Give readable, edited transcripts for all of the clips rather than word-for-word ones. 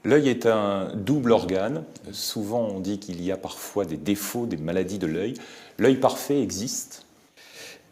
L'œil est un double organe. Souvent, on dit qu'il y a parfois des défauts, des maladies de l'œil. L'œil parfait existe?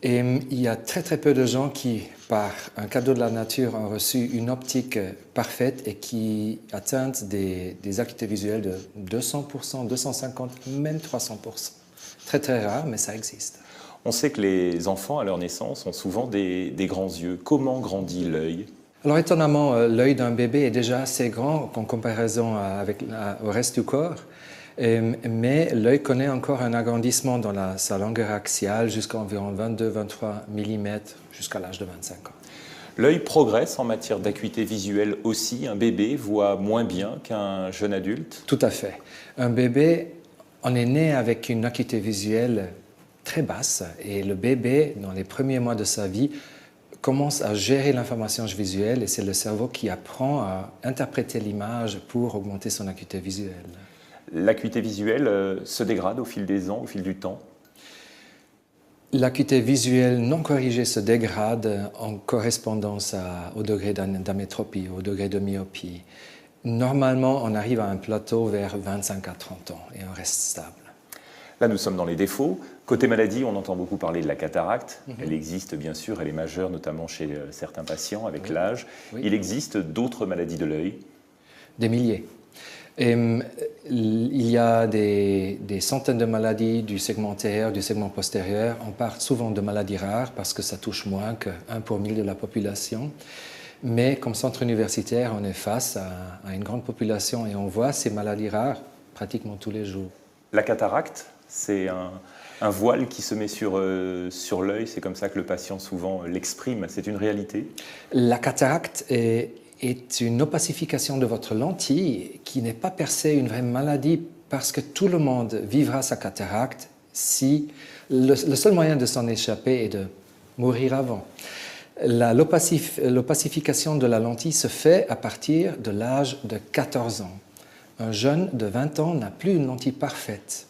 Et il y a très peu de gens qui, par un cadeau de la nature, ont reçu une optique parfaite et qui atteignent des acuités visuelles de 200%, 250%, même 300%. Très rare, mais ça existe. On sait que les enfants, à leur naissance, ont souvent des grands yeux. Comment grandit l'œil? Alors étonnamment, l'œil d'un bébé est déjà assez grand en comparaison au reste du corps, mais l'œil connaît encore un agrandissement dans sa longueur axiale jusqu'à environ 22-23 mm jusqu'à l'âge de 25 ans. L'œil progresse en matière d'acuité visuelle aussi. Un bébé voit moins bien qu'un jeune adulte? Tout à fait. Un bébé, on est né avec une acuité visuelle très basse et le bébé, dans les premiers mois de sa vie, commence à gérer l'information visuelle et c'est le cerveau qui apprend à interpréter l'image pour augmenter son acuité visuelle. L'acuité visuelle se dégrade au fil des ans, au fil du temps? L'acuité visuelle non corrigée se dégrade en correspondance au degré d'amétropie, au degré de myopie. Normalement, on arrive à un plateau vers 25 à 30 ans et on reste stable. Là, nous sommes dans les défauts. Côté maladie, on entend beaucoup parler de la cataracte. Elle existe bien sûr, elle est majeure, notamment chez certains patients avec l'âge. Oui. Il existe d'autres maladies de l'œil? Des milliers. Il y a des centaines de maladies du segment antérieur, du segment postérieur. On parle souvent de maladies rares parce que ça touche moins que 1 pour 1000 de la population. Mais comme centre universitaire, on est face à une grande population et on voit ces maladies rares pratiquement tous les jours. La cataracte, c'est un voile qui se met sur l'œil. C'est comme ça que le patient souvent l'exprime. C'est une réalité? La cataracte est une opacification de votre lentille qui n'est pas per se une vraie maladie parce que tout le monde vivra sa cataracte si le seul moyen de s'en échapper est de mourir avant. L'opacification de la lentille se fait à partir de l'âge de 14 ans. Un jeune de 20 ans n'a plus une lentille parfaite.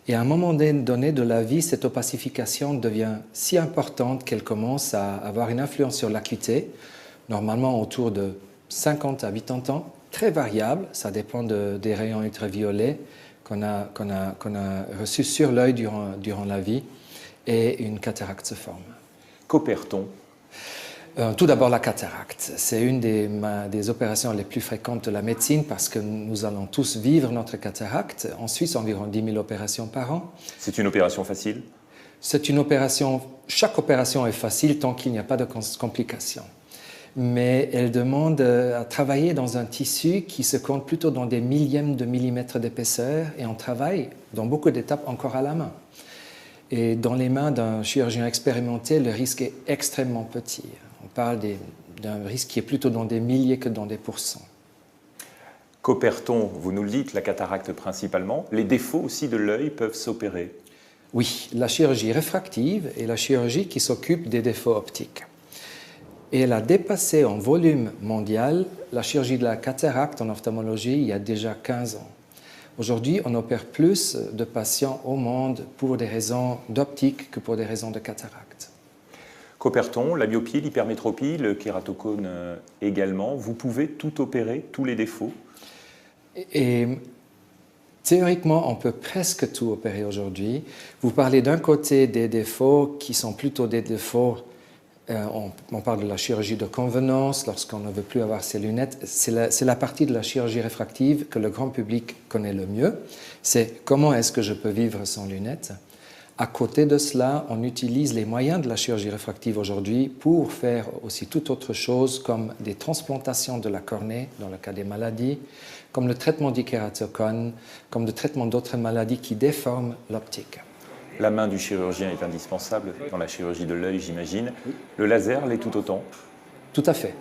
Et à un moment donné de la vie, cette opacification devient si importante qu'elle commence à avoir une influence sur l'acuité, normalement autour de 50 à 80 ans, très variable, ça dépend des rayons ultraviolets qu'on a reçus sur l'œil durant la vie, et une cataracte se forme. Qu'opère-t-on? Tout d'abord la cataracte. C'est une des opérations les plus fréquentes de la médecine parce que nous allons tous vivre notre cataracte. En Suisse, environ 10 000 opérations par an. C'est une opération facile? C'est une opération, chaque opération est facile tant qu'il n'y a pas de complications. Mais elle demande à travailler dans un tissu qui se compte plutôt dans des millièmes de millimètres d'épaisseur et on travaille dans beaucoup d'étapes encore à la main. Et dans les mains d'un chirurgien expérimenté, le risque est extrêmement petit. On parle d'un risque qui est plutôt dans des milliers que dans des pourcents. Qu'opère-t-on? Vous nous le dites, la cataracte principalement. Les défauts aussi de l'œil peuvent s'opérer? Oui, la chirurgie réfractive est la chirurgie qui s'occupe des défauts optiques. Et elle a dépassé en volume mondial la chirurgie de la cataracte en ophtalmologie il y a déjà 15 ans. Aujourd'hui, on opère plus de patients au monde pour des raisons d'optique que pour des raisons de cataracte. Qu'opère-t-on? La myopie, l'hypermétropie, le kératocone également. Vous pouvez tout opérer, tous les défauts? Et théoriquement, on peut presque tout opérer aujourd'hui. Vous parlez d'un côté des défauts qui sont plutôt des défauts. On parle de la chirurgie de convenance lorsqu'on ne veut plus avoir ses lunettes. C'est la partie de la chirurgie réfractive que le grand public connaît le mieux. C'est comment est-ce que je peux vivre sans lunettes. À côté de cela, on utilise les moyens de la chirurgie réfractive aujourd'hui pour faire aussi toute autre chose comme des transplantations de la cornée dans le cas des maladies, comme le traitement du kératocone, comme le traitement d'autres maladies qui déforment l'optique. La main du chirurgien est indispensable dans la chirurgie de l'œil, j'imagine. Le laser l'est tout autant? Tout à fait.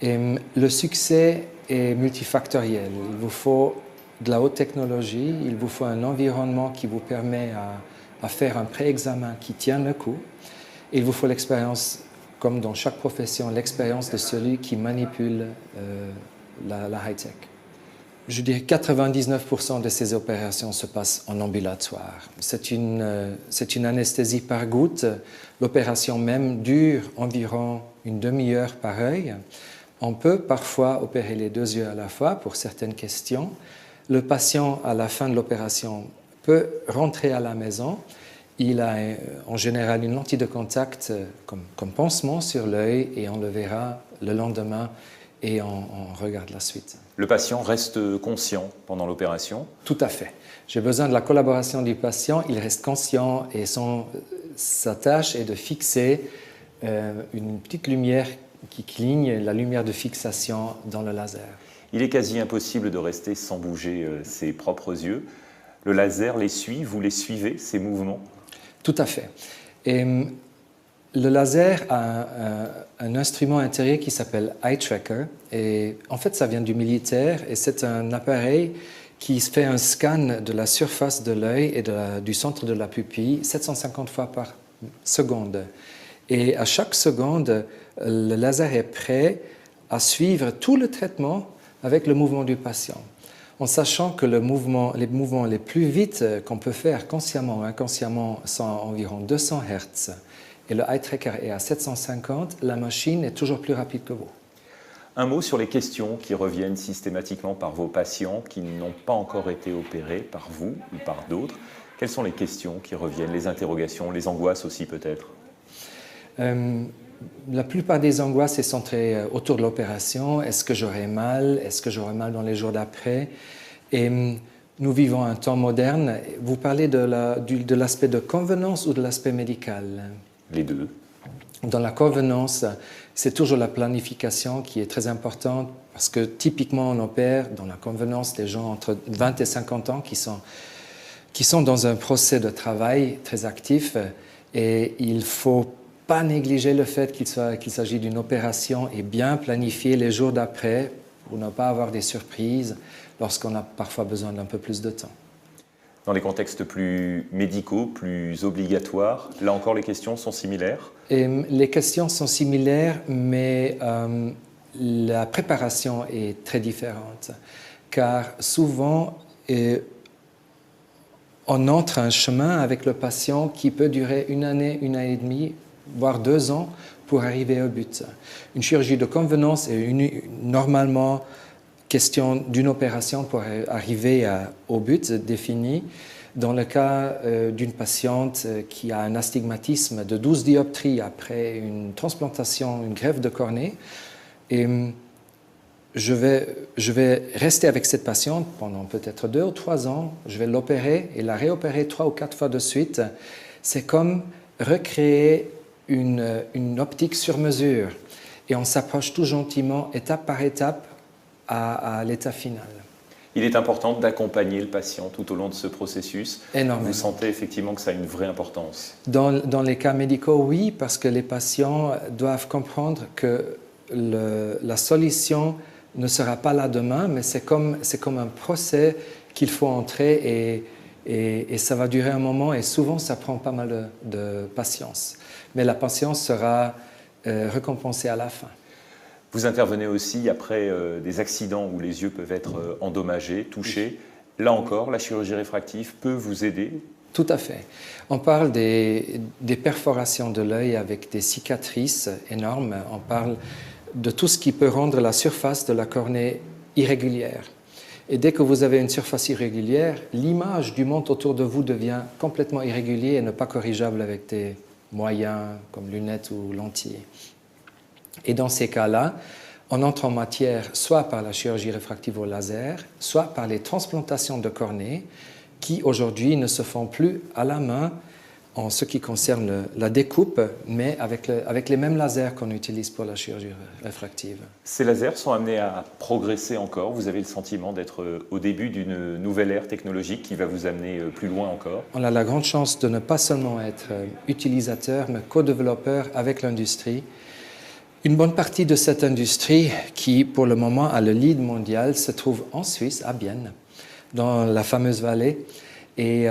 Et le succès est multifactoriel. Il vous faut de la haute technologie, il vous faut un environnement qui vous permet à faire un pré-examen qui tient le coup. Et il vous faut l'expérience, comme dans chaque profession, l'expérience de celui qui manipule la high-tech. Je dirais que 99% de ces opérations se passent en ambulatoire. C'est une anesthésie par goutte. L'opération même dure environ une demi-heure par œil. On peut parfois opérer les deux yeux à la fois pour certaines questions. Le patient, à la fin de l'opération, peut rentrer à la maison. Il a en général une lentille de contact comme pansement sur l'œil et on le verra le lendemain et on regarde la suite. Le patient reste conscient pendant l'opération? Tout à fait. J'ai besoin de la collaboration du patient. Il reste conscient et sa tâche est de fixer une petite lumière qui cligne, la lumière de fixation dans le laser. Il est quasi impossible de rester sans bouger ses propres yeux. Le laser les suit, vous les suivez, ces mouvements? Tout à fait. Et le laser a un instrument intérieur qui s'appelle Eye Tracker. Et en fait, ça vient du militaire et c'est un appareil qui fait un scan de la surface de l'œil et du centre de la pupille 750 fois par seconde. Et à chaque seconde, le laser est prêt à suivre tout le traitement avec le mouvement du patient, en sachant que les mouvements les plus vite qu'on peut faire consciemment ou inconsciemment sont à environ 200 Hz. Et le eye tracker est à 750, la machine est toujours plus rapide que vous. Un mot sur les questions qui reviennent systématiquement par vos patients qui n'ont pas encore été opérés par vous ou par d'autres. Quelles sont les questions qui reviennent, les interrogations, les angoisses aussi peut-être? La plupart des angoisses sont centrées autour de l'opération. Est-ce que j'aurai mal? Est-ce que j'aurai mal dans les jours d'après? Et nous vivons un temps moderne. Vous parlez de l'aspect de convenance ou de l'aspect médical? Les deux. Dans la convenance, c'est toujours la planification qui est très importante parce que typiquement on opère dans la convenance des gens entre 20 et 50 ans qui sont dans un procès de travail très actif et il ne faut pas négliger le fait qu'il s'agit d'une opération et bien planifier les jours d'après pour ne pas avoir des surprises lorsqu'on a parfois besoin d'un peu plus de temps. Dans les contextes plus médicaux, plus obligatoires, là encore les questions sont similaires? Les questions sont similaires, mais la préparation est très différente. Car souvent, on entre un chemin avec le patient qui peut durer une année et demie, voire 2 ans, pour arriver au but. Une chirurgie de convenance est normalement question d'une opération pour arriver au but défini. Dans le cas d'une patiente qui a un astigmatisme de 12 dioptries après une transplantation, une greffe de cornée, et je vais rester avec cette patiente pendant peut-être 2 ou 3 ans, je vais l'opérer et la réopérer 3 ou 4 fois de suite. C'est comme recréer une optique sur mesure et on s'approche tout gentiment, étape par étape, à l'état final. Il est important d'accompagner le patient tout au long de ce processus. Énormément. Vous sentez effectivement que ça a une vraie importance? Dans les cas médicaux, oui, parce que les patients doivent comprendre que la solution ne sera pas là demain, mais c'est comme un procès qu'il faut entrer et ça va durer un moment et souvent ça prend pas mal de patience. Mais la patience sera récompensée à la fin. Vous intervenez aussi après des accidents où les yeux peuvent être endommagés, touchés. Là encore, la chirurgie réfractive peut vous aider? Tout à fait. On parle des perforations de l'œil avec des cicatrices énormes. On parle de tout ce qui peut rendre la surface de la cornée irrégulière. Et dès que vous avez une surface irrégulière, l'image du monde autour de vous devient complètement irrégulière et ne pas corrigeable avec des moyens comme lunettes ou lentilles. Et dans ces cas-là, on entre en matière soit par la chirurgie réfractive au laser, soit par les transplantations de cornée qui aujourd'hui ne se font plus à la main en ce qui concerne la découpe, mais avec les mêmes lasers qu'on utilise pour la chirurgie réfractive. Ces lasers sont amenés à progresser encore. Vous avez le sentiment d'être au début d'une nouvelle ère technologique qui va vous amener plus loin encore? On a la grande chance de ne pas seulement être utilisateur, mais co-développeur avec l'industrie. Une bonne partie de cette industrie, qui pour le moment a le lead mondial, se trouve en Suisse, à Bienne, dans la fameuse vallée. Et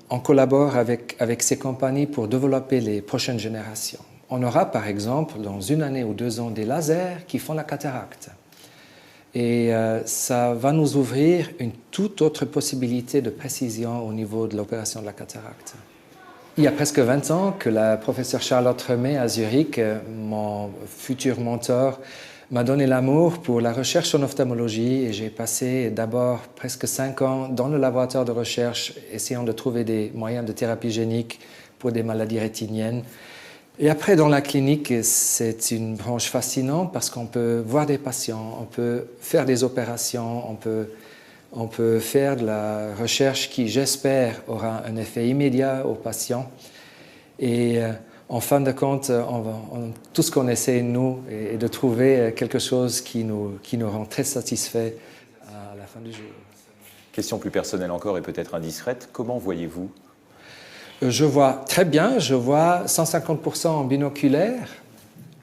on collabore avec ces compagnies pour développer les prochaines générations. On aura par exemple dans 1 année ou 2 ans des lasers qui font la cataracte. Et ça va nous ouvrir une toute autre possibilité de précision au niveau de l'opération de la cataracte. Il y a presque 20 ans que la professeure Charlotte Remet à Zurich, mon futur mentor, m'a donné l'amour pour la recherche en ophtalmologie et j'ai passé d'abord presque 5 ans dans le laboratoire de recherche essayant de trouver des moyens de thérapie génique pour des maladies rétiniennes. Et après, dans la clinique, c'est une branche fascinante parce qu'on peut voir des patients, on peut faire des opérations, on peut faire de la recherche qui, j'espère, aura un effet immédiat aux patients. Et en fin de compte, tout ce qu'on essaie, nous, est de trouver quelque chose qui nous rend très satisfaits à la fin du jour. Question plus personnelle encore et peut-être indiscrète, comment voyez-vous? Je vois très bien, je vois 150% en binoculaire.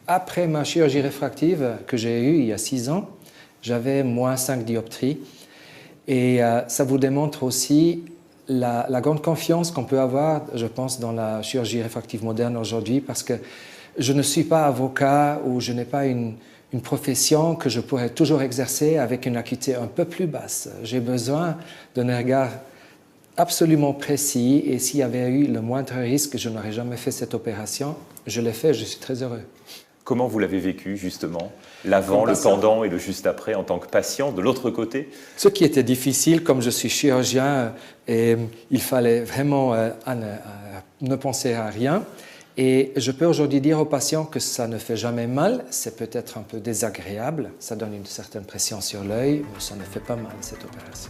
Après ma chirurgie réfractive que j'ai eue il y a 6 ans, j'avais moins 5 dioptries. Et ça vous démontre aussi la grande confiance qu'on peut avoir, je pense, dans la chirurgie réfractive moderne aujourd'hui, parce que je ne suis pas avocat ou je n'ai pas une profession que je pourrais toujours exercer avec une acuité un peu plus basse. J'ai besoin d'un regard absolument précis et s'il y avait eu le moindre risque, je n'aurais jamais fait cette opération. Je l'ai fait, je suis très heureux. Comment vous l'avez vécu justement? L'avant, le pendant et le juste après en tant que patient, de l'autre côté? Ce qui était difficile, comme je suis chirurgien, il fallait vraiment ne penser à rien. Et je peux aujourd'hui dire aux patients que ça ne fait jamais mal, c'est peut-être un peu désagréable, ça donne une certaine pression sur l'œil, mais ça ne fait pas mal cette opération.